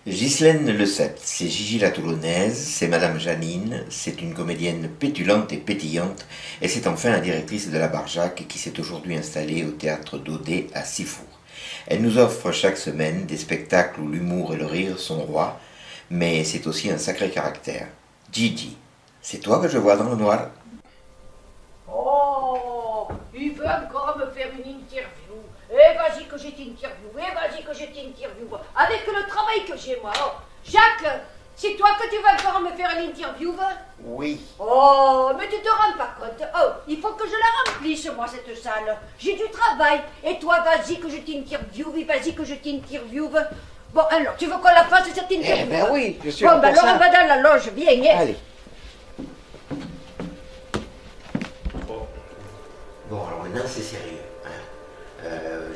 Ghislaine Le Sept, c'est Gigi la Toulonnaise, c'est Madame Janine, c'est une comédienne pétulante et pétillante, et c'est enfin la directrice de la Barjac qui s'est aujourd'hui installée au théâtre d'Audet à Sifour. Elle nous offre chaque semaine des spectacles où l'humour et le rire sont rois, mais c'est aussi un sacré caractère. Gigi, c'est toi que je vois dans le noir? Oh, il veut encore me faire une interview. Eh, vas-y que je t'interviewe, vas-y que je t'interviewe. Avec le travail que j'ai, moi. Oh, Jacques, c'est toi que tu vas encore me faire une interview? Oui. Oh, mais tu te rends pas compte. Oh, il faut que je la remplisse, moi, cette salle. J'ai du travail. Et toi, vas-y que je t'interviewe, vas-y que je t'interviewe. Bon, alors, tu veux qu'on la fasse, cette interview? Eh ben oui, je suis bon, là ben pour alors, ça. on va dans la loge, viens. Hein. Allez. Bon, alors maintenant c'est sérieux. Hein.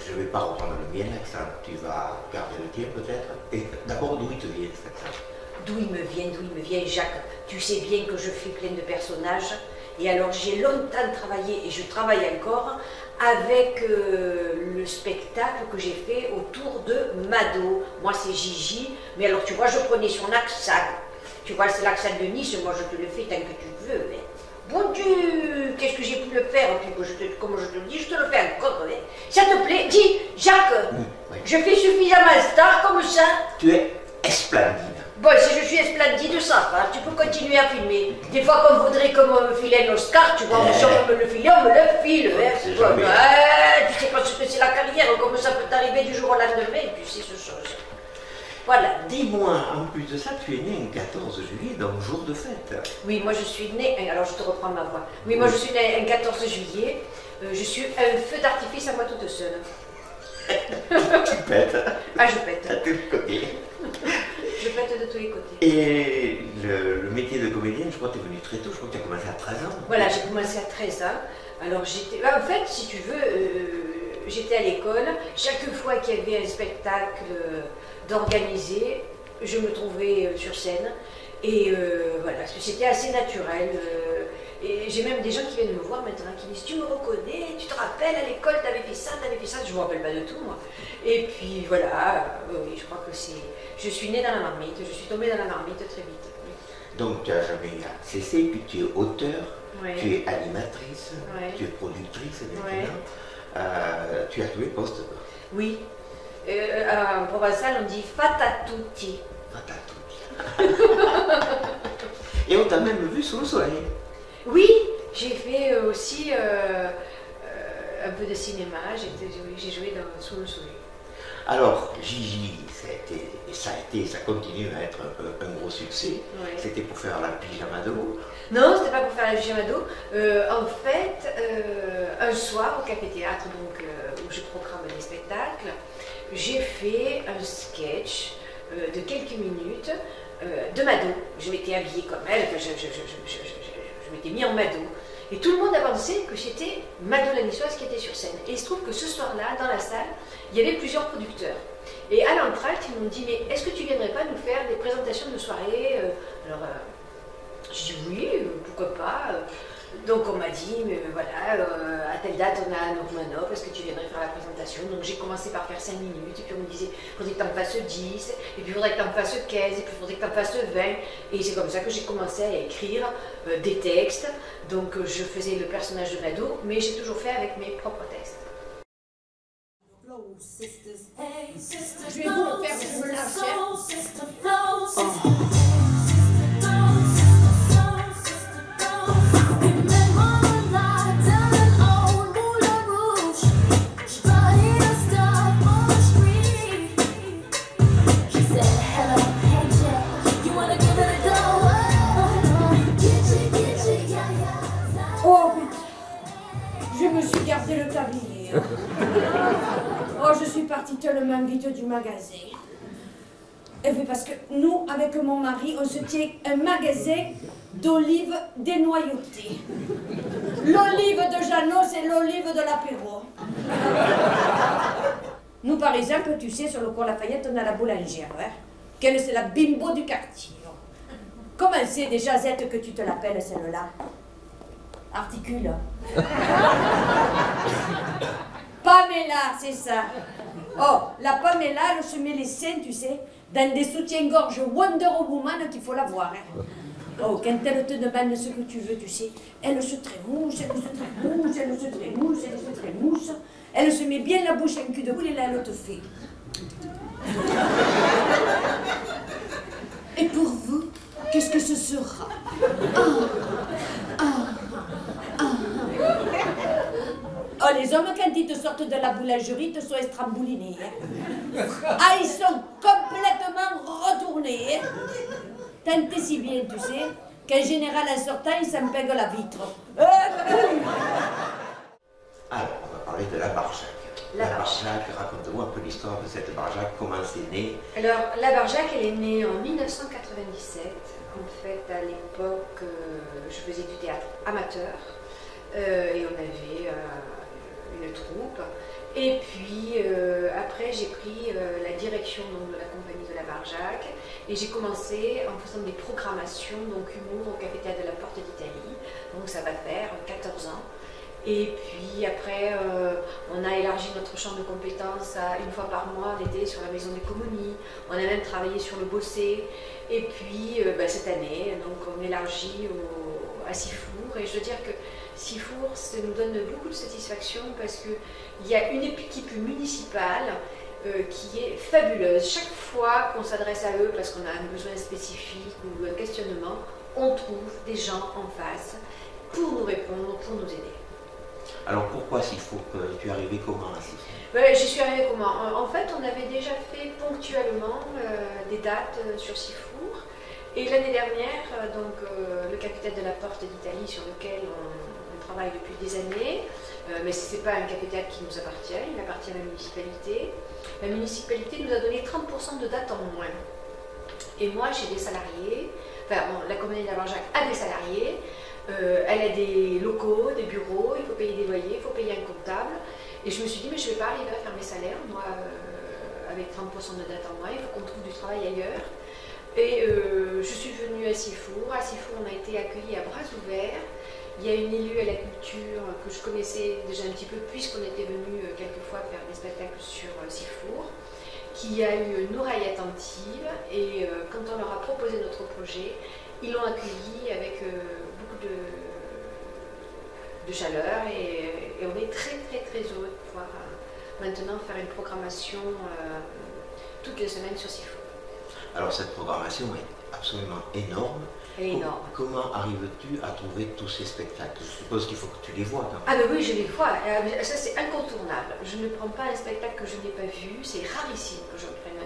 Je ne vais pas reprendre le mien, l'accent. Tu vas garder le tien peut-être. Et d'abord, d'où il te vient cet accent? D'où il me vient, Jacques. Tu sais bien que je fais plein de personnages. Et alors, j'ai longtemps travaillé, et je travaille encore, avec le spectacle que j'ai fait autour de Mado. Moi, c'est Gigi. Mais alors, tu vois, je prenais son accent. Tu vois, c'est l'accent de Nice. Moi, je te le fais tant que tu veux. Mais... Bon Dieu, qu'est-ce que j'ai pu le faire? Puis, comme je te le dis, je te le fais encore. Hein. Ça te plaît? Dis, Jacques, Oui. je fais suffisamment star comme ça. Tu es splendide. Bon, si je suis splendide, ça va, tu peux continuer à filmer. Des fois qu'on voudrait qu'on me file un Oscar, tu vois, si on me le file, on me le file. Hein. C'est Bon, jamais. tu sais pas ce que c'est la carrière, comme ça peut t'arriver du jour au lendemain, tu sais ce chose. Voilà. Dis-moi, en plus de ça, tu es né le 14 juillet, donc jour de fête. Oui, moi je suis née, alors je te reprends ma voix. Oui, moi je suis née un 14 juillet, je suis un feu d'artifice à moi toute seule. Tu pètes. Ah, je pète. À tous les côtés. Je pète de tous les côtés. Et le métier de comédienne, je crois que tu es venue très tôt, je crois que tu as commencé à 13 ans. Voilà, j'ai commencé à 13 ans. Alors j'étais... En fait, si tu veux, j'étais à l'école. Chaque fois qu'il y avait un spectacle d'organiser, je me trouvais sur scène. Et voilà, c'était assez naturel. Et j'ai même des gens qui viennent me voir maintenant, qui me disent « Tu me reconnais? Tu te rappelles à l'école, tu avais fait ça, tu avais fait ça ?» Je ne me rappelle pas de tout, moi. Et puis voilà, oui, je crois que c'est... Je suis née dans la marmite, je suis tombée dans la marmite très vite. Oui. Donc tu n'as jamais cessé, puis tu es auteur, Ouais. tu es animatrice, Ouais. tu es productrice Ouais. maintenant. Tu as tous les postes. Oui. En provençal, on dit « Fata tutti ». Et on t'a même vu sous le soleil. Oui, j'ai fait aussi un peu de cinéma, j'ai joué Sous le soleil. Alors, Gigi, ça continue à être un gros succès. Ouais. C'était pour faire la pyjamado. Non, c'était pas pour faire la pyjamado. En fait, un soir au Café Théâtre, donc, où je programme des spectacles, j'ai fait un sketch de quelques minutes de Mado. Je m'étais habillée comme elle, enfin, je m'étais mis en Mado. Et tout le monde a pensé que c'était Mado la Niçoise qui était sur scène. Et il se trouve que ce soir-là, dans la salle, il y avait plusieurs producteurs. Et à l'entracte, ils m'ont dit « Mais est-ce que tu viendrais pas nous faire des présentations de soirée ?» Alors, j'ai dit « Oui, pourquoi pas ?» Donc on m'a dit « Mais voilà, à telle date, on a un Normanov, est-ce que tu viendrais faire la présentation ?» Donc j'ai commencé par faire 5 minutes, et puis on me disait « Il faudrait que tu en fasses 10, et puis il faudrait que tu en fasses 15, et puis il faudrait que tu en fasses 20. » Et c'est comme ça que j'ai commencé à écrire des textes. Donc je faisais le personnage de Mado, mais j'ai toujours fait avec mes propres textes. Je vais vous le faire, je me lâche. Oh putain, je me suis gardé le tablier. Oh, je suis partie tellement vite du magasin. Et puis parce que nous, avec mon mari, on se tient un magasin d'olives dénoyautées. L'olive de Jeannot, c'est l'olive de l'apéro. Nous, par exemple, tu sais, sur le cours Lafayette, on a la boulangère, hein, qu'elle, c'est la bimbo du quartier. Comment c'est déjà, Zette, que tu te l'appelles, celle-là? Articule. Pamela, c'est ça. Oh, la Pamela, elle se met les seins, tu sais, dans des soutiens-gorge Wonder Woman qu'il faut la voir. Hein. Oh, quand elle te demande ce que tu veux, tu sais, elle se trémousse, elle se trémousse, elle se trémousse, elle se trémousse. Elle se met bien la bouche en cul de boule et là, elle te fait. Et pour vous, qu'est-ce que ce sera? Oh, les hommes, quand ils te sortent de la boulangerie, ils te sont estramboulinés. Hein. Ah, ils sont complètement retournés. Hein. Tant et si bien, tu sais, qu'en général, en sortant, ils s'empèguent la vitre. Alors, on va parler de la Barjac. La Barjac, raconte-moi un peu l'histoire de cette Barjac, comment c'est né. Alors, la Barjac, elle est née en 1997. En fait, à l'époque, je faisais du théâtre amateur et on avait une troupe. Et puis, après, j'ai pris la direction donc, de la compagnie de la Barjac et j'ai commencé en faisant des programmations, donc humour au Café Théâtre de la Porte d'Italie. Donc, ça va faire 14 ans. Et puis après, on a élargi notre champ de compétences à une fois par mois l'été sur la Maison des Communies. On a même travaillé sur le Bossé. Et puis cette année, donc, on élargit à Sifour. Et je veux dire que Sifour, ça nous donne beaucoup de satisfaction parce qu'il y a une équipe municipale qui est fabuleuse. Chaque fois qu'on s'adresse à eux parce qu'on a un besoin spécifique ou un questionnement, on trouve des gens en face pour nous répondre, pour nous aider. Alors pourquoi Sifour? Tu es arrivé comment à Sifour? J'y suis arrivée comment? En fait, on avait déjà fait ponctuellement des dates sur Sifour. Et l'année dernière, le Café de la Porte d'Italie, sur lequel on travaille depuis des années, mais ce n'est pas un café-théâtre qui nous appartient, il appartient à la municipalité. La municipalité nous a donné 30% de dates en moins. Et moi, j'ai des salariés, la compagnie de la Barjac a des salariés, elle a des locaux, des bureaux, il faut payer des loyers, il faut payer un comptable. Et je me suis dit, mais je ne vais pas arriver à faire mes salaires, moi, avec 30% de date en moins, il faut qu'on trouve du travail ailleurs. Et je suis venue à Sifour. À Sifour, on a été accueillis à bras ouverts. Il y a une élue à la culture que je connaissais déjà un petit peu, puisqu'on était venu quelquefois faire des spectacles sur Sifour, qui a eu une oreille attentive. Et quand on leur a proposé notre projet, ils l'ont accueilli avec beaucoup de chaleur et on est très très très heureux de pouvoir maintenant faire une programmation toutes les semaines sur Sifour. Alors cette programmation est absolument énorme. Elle est énorme. Comment arrives-tu à trouver tous ces spectacles? Je suppose qu'il faut que tu les vois. Non? Ah ben oui, je les vois. Ça c'est incontournable. Je ne prends pas un spectacle que je n'ai pas vu. C'est rarissime que je le prenne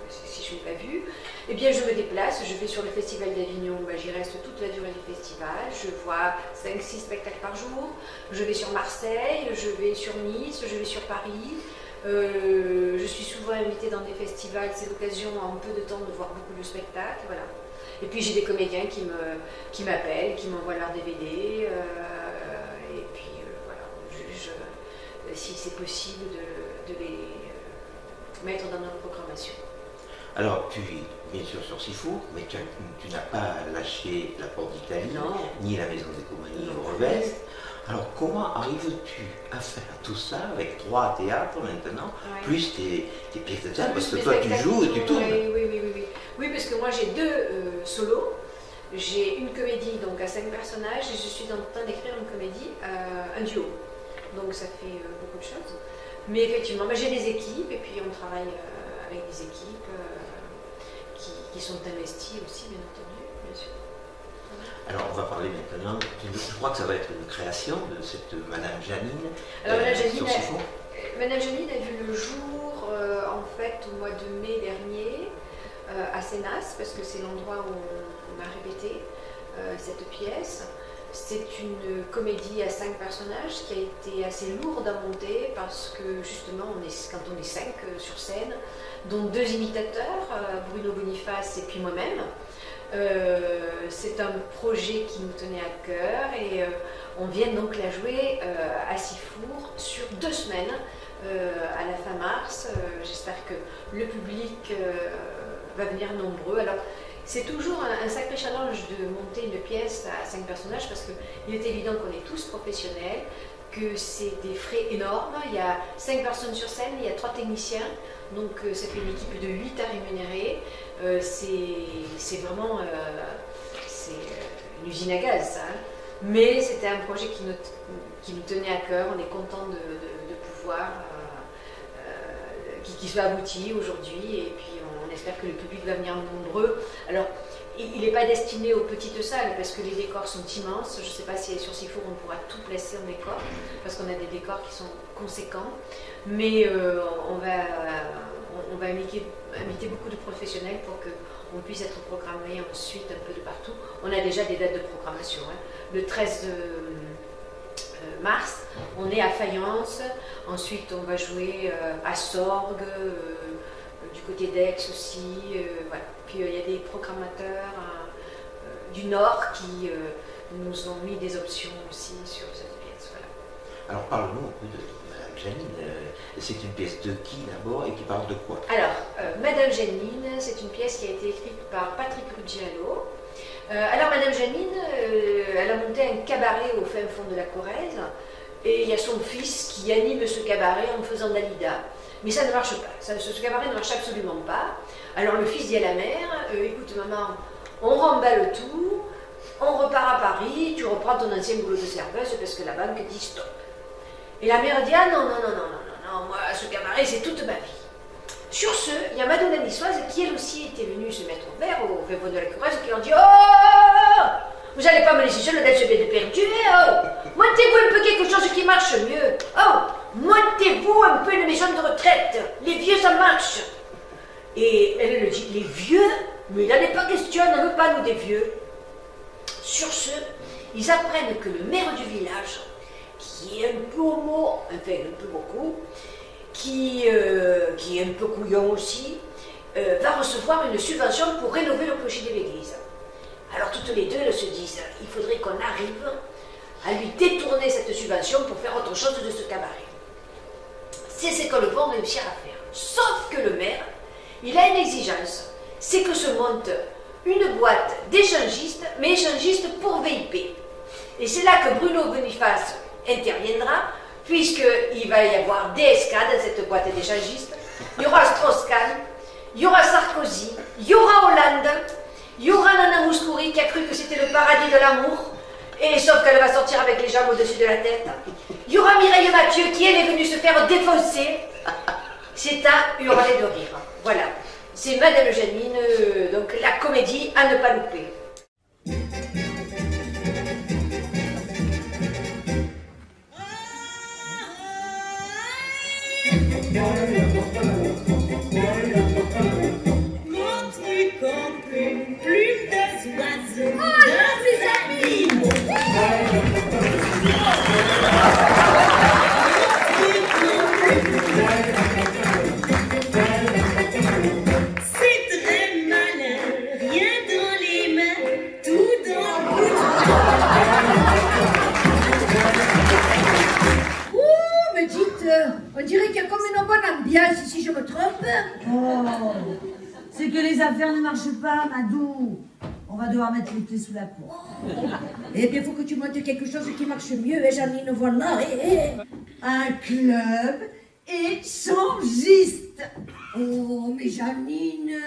si je ne l'ai pas vu. Eh bien, je me déplace, je vais sur le Festival d'Avignon, j'y reste toute la durée du festival, je vois 5-6 spectacles par jour, je vais sur Marseille, je vais sur Nice, je vais sur Paris, je suis souvent invitée dans des festivals, c'est l'occasion en peu de temps de voir beaucoup de spectacles, voilà. Et puis j'ai des comédiens qui m'appellent, qui m'envoient leurs DVD, et puis voilà, on juge si c'est possible de les mettre dans notre programmation. Alors, tu vis bien sûr sur Sifour, mais tu n'as pas lâché la Porte d'Italie, ni la Maison des Communies au Revest. Alors, comment arrives-tu à faire tout ça avec 3 théâtres maintenant, plus tes pièces de théâtre, parce que toi tu joues et tu tournes? Oui, parce que moi j'ai 2 solos. J'ai une comédie donc à 5 personnages et je suis en train d'écrire une comédie, un duo. Donc ça fait beaucoup de choses. Mais effectivement, j'ai des équipes et puis on travaille avec des équipes qui sont investies aussi, bien entendu, bien sûr. Alors on va parler maintenant, je crois que ça va être une création de cette Madame Janine. Alors Madame Janine a vu le jour en fait au mois de mai dernier à Sénas, parce que c'est l'endroit où on a répété cette pièce. C'est une comédie à 5 personnages qui a été assez lourde à monter parce que justement quand on est 5 sur scène, dont 2 imitateurs, Bruno Boniface et puis moi-même. C'est un projet qui nous tenait à cœur et on vient donc la jouer à Sifour sur 2 semaines à la fin mars. J'espère que le public va venir nombreux. Alors, c'est toujours un sacré challenge de monter une pièce à 5 personnages parce qu'il est évident qu'on est tous professionnels, que c'est des frais énormes. Il y a 5 personnes sur scène, il y a 3 techniciens, donc ça fait une équipe de 8 à rémunérer. C'est vraiment une usine à gaz, ça. Hein. Mais c'était un projet qui nous tenait à cœur. On est content de pouvoir qu'il soit abouti aujourd'hui, et puis on espère que le public va venir nombreux. Alors, il n'est pas destiné aux petites salles parce que les décors sont immenses. Je ne sais pas si sur Sifour on pourra tout placer en décor parce qu'on a des décors qui sont conséquents. Mais on va inviter beaucoup de professionnels pour qu'on puisse être programmé ensuite un peu de partout. On a déjà des dates de programmation. Hein. Le 13 mars, on est à Fayence. Ensuite, on va jouer à Sorgues. Du côté d'Aix aussi, voilà. Puis il y a des programmateurs du Nord qui nous ont mis des options aussi sur cette pièce. Voilà. Alors parle-nous un peu de Madame Janine. C'est une pièce de qui d'abord et qui parle de quoi? Alors, Madame Janine, c'est une pièce qui a été écrite par Patrick Ruggiero. Alors Madame Janine, elle a monté un cabaret au fin fond de la Corrèze et il y a son fils qui anime ce cabaret en faisant Dalida. Mais ça ne marche pas, ce cabaret ne marche absolument pas. Alors le fils dit à la mère, écoute maman, on remballe tout, on repart à Paris, tu reprends ton ancien boulot de serveuse parce que la banque dit stop. Et la mère dit, ah non, moi ce cabaret c'est toute ma vie. Sur ce, il y a Madonna Niçoise qui elle aussi était venue se mettre au vert au fin fond de la Corrèze qui leur dit, oh, vous n'allez pas me laisser seule dans ce bête de perdu, oh, montez-vous un peu quelque chose qui marche mieux, oh, montez-vous un peu une maison de retraite, les vieux ça marche. Et elle le dit, les vieux, mais il n'en est pas question, on ne veut pas nous des vieux. Sur ce, ils apprennent que le maire du village, qui est un peu homo, enfin un peu beaucoup, qui est un peu couillon aussi, va recevoir une subvention pour rénover le clocher de l'église. Alors toutes les deux, elles se disent, il faudrait qu'on arrive à lui détourner cette subvention pour faire autre chose de ce cabaret. C'est ce que le vont réussir à faire. Sauf que le maire, il a une exigence, c'est que se monte une boîte d'échangistes, mais échangistes pour VIP. Et c'est là que Bruno Boniface interviendra, puisqu'il va y avoir DSK dans cette boîte d'échangistes. Il y aura Strauss-Kahn, il y aura Sarkozy, il y aura Hollande, il y aura Nana Mouskouri qui a cru que c'était le paradis de l'amour, et sauf qu'elle va sortir avec les jambes au-dessus de la tête. Il y aura Mireille Mathieu qui, elle, est venue se faire défoncer. C'est à hurler de rire. Voilà. C'est Madame Janine, donc la comédie à ne pas louper. Mon truc en plume, plume d'oiseau. Oh non, mes amis! C'est très malin, rien dans les mains, tout dans le bout. Ouh, mais dites, on dirait qu'il y a comme une bonne ambiance, si je me trompe. Oh, c'est que les affaires ne marchent pas, Madou. On va devoir mettre les clés sous la porte. Eh bien, il faut que tu montes quelque chose qui marche mieux, et Janine, voilà. Un club échangiste. Oh, mais Janine,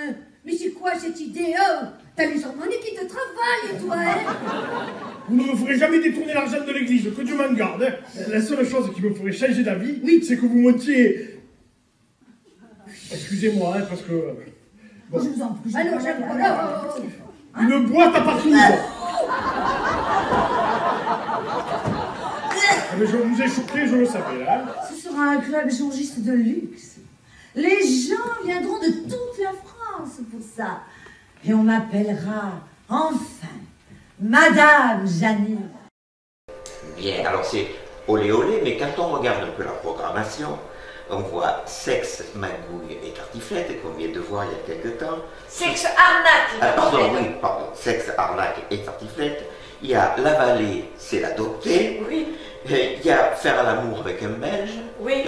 mais c'est quoi cette idée, oh? T'as les hormones qui te travaillent, toi, hein? Vous ne me ferez jamais détourner l'argent de l'église, que Dieu m'en garde. Hein. La seule chose qui me ferait changer d'avis, oui, c'est que vous montiez... Excusez-moi, hein, parce que... Bon. Je vous en prie. Alors, j'aime une boîte à partouze. Mais je vous ai choqué, je le savais, là. Ce sera un club échangiste de luxe. Les gens viendront de toute la France pour ça. Et on m'appellera, enfin, Madame Janine. Bien, alors c'est olé olé, mais quand on regarde un peu la programmation, on voit sexe, magouille et tartiflette, qu'on vient de voir il y a quelques temps. Sexe, arnaque. Pardon, sexe, arnaque et tartiflette. Il y a la vallée, c'est l'adopté. Oui. Il y a faire l'amour avec un Belge. Oui.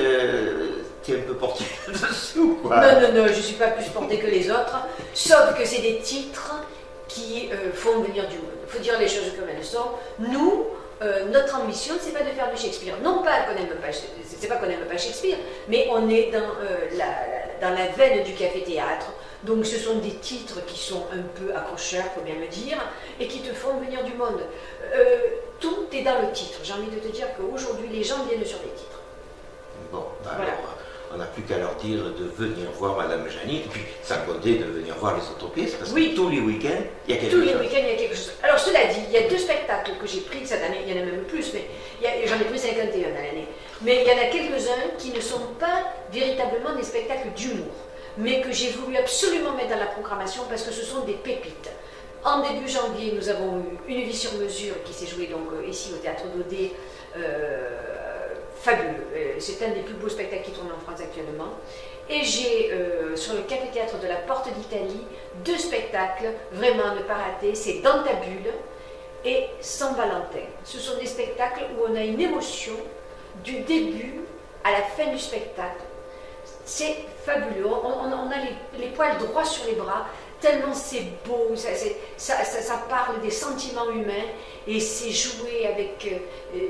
T'es un peu porté dessous, quoi. Non, je ne suis pas plus portée que les autres, sauf que c'est des titres qui font venir du monde. Il faut dire les choses comme elles sont. Nous, notre ambition, c'est pas de faire du Shakespeare. Non pas qu'on n'aime pas, c'est pas qu'on n'aime pas Shakespeare, mais on est dans la veine du café-théâtre. Donc ce sont des titres qui sont un peu accrocheurs, faut bien le dire, et qui te font venir du monde. Tout est dans le titre. J'ai envie de te dire qu'aujourd'hui, les gens viennent sur les titres. Bon, Voilà. alors, on n'a plus qu'à leur dire de venir voir Madame Janine, et puis sans compter de venir voir les autres pièces, parce Oui. que tous les week-ends, il y a quelque Tous chose. les week-ends, il y a quelque chose. Alors, cela dit, il y a 2 spectacles que j'ai pris cette année, il y en a même plus, mais j'en ai pris 51 à l'année. Mais il y en a quelques-uns qui ne sont pas véritablement des spectacles d'humour, mais que j'ai voulu absolument mettre dans la programmation parce que ce sont des pépites. En début janvier, nous avons eu Une vie sur mesure qui s'est jouée donc ici au Théâtre d'Audet. Fabuleux. C'est un des plus beaux spectacles qui tournent en France actuellement. Et j'ai sur le café-théâtre de la Porte d'Italie 2 spectacles vraiment à ne pas rater. C'est Dans ta bulle et Saint Valentin. Ce sont des spectacles où on a une émotion du début à la fin du spectacle. C'est fabuleux. On a les poils droits sur les bras, tellement c'est beau, ça parle des sentiments humains et c'est joué avec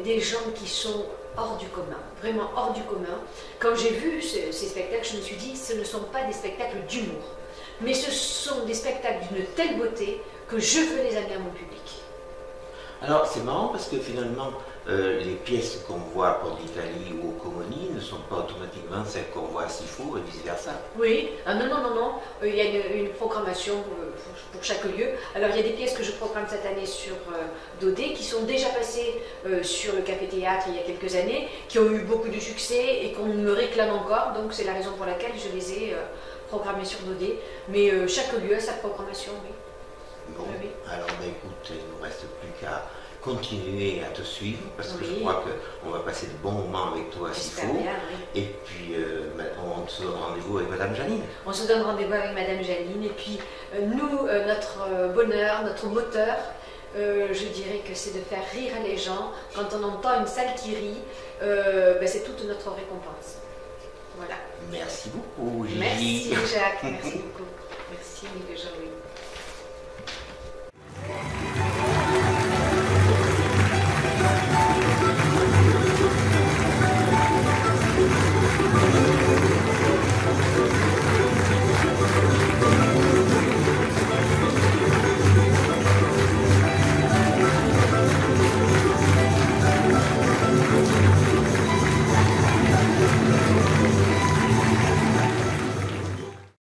des gens qui sont hors du commun, vraiment hors du commun. Quand j'ai vu ces spectacles, je me suis dit, ce ne sont pas des spectacles d'humour, mais ce sont des spectacles d'une telle beauté que je veux les amener à mon public. Alors c'est marrant parce que finalement, les pièces qu'on voit à Porte d'Italie ou au Comoni ne sont pas automatiquement celles qu'on voit à Sifo et vice-versa. Oui, ah non, il y a une programmation pour chaque lieu. Alors il y a des pièces que je programme cette année sur Daudet qui sont déjà passées sur le Café-Théâtre il y a quelques années, qui ont eu beaucoup de succès et qu'on me réclame encore, donc c'est la raison pour laquelle je les ai programmées sur Daudet. Mais chaque lieu a sa programmation, oui. Bon, Oui. alors écoute, il ne nous reste plus qu'à continuer à te suivre parce que je Oui. crois qu'on va passer de bons moments avec toi à J'espère Sifo. bien, oui. Et puis on se donne rendez-vous avec Madame Janine. On se donne rendez-vous avec Madame Janine et puis nous, notre bonheur, notre moteur, je dirais que c'est de faire rire les gens. Quand on entend une salle qui rit, c'est toute notre récompense. Voilà. Merci beaucoup, Gigi. Merci Jacques, merci beaucoup. Merci Jean-Louis.